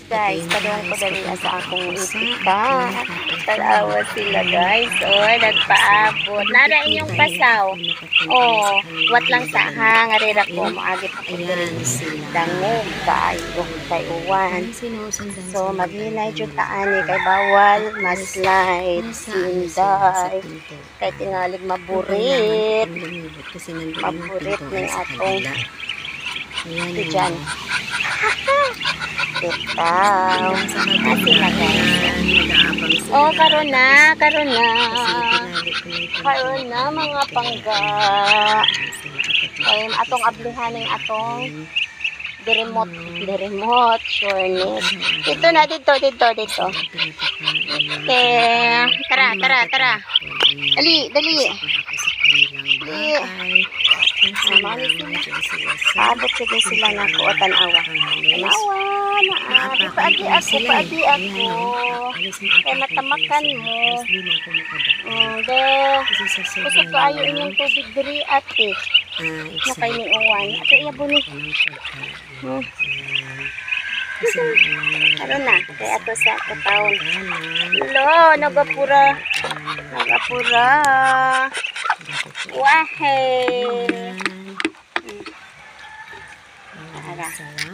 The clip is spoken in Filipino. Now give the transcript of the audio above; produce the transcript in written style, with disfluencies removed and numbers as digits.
guys, padung ko dali sa akong itika. Talawa sila guys. Oh, nagpaabot. Nara inyong pasaw. Oh, wat lang sa hang. Arira ko, maagit ko dali. Dangog, kayo, kay uwan. So, maghinay dyan taani kay bawal, maslide, sinday. Kay tingalig maburit. Maburit ng atong dyan. Ikaw. Kasi na guys. Oh, karon na. Karon na mga pangga. Kaya atong ablihan ng atong remote, sure net. Dito na, dito. Okay. Tara. Dali. Abot sila na ko tanawa. Paagi ako. Kaya matamakan mo. Gusto ko ayo inyong tubig diri ate. Nakay ni uwan. Ato iya buni. Ano na? Kaya ato sa taon. Lo, nagapura. Wahey.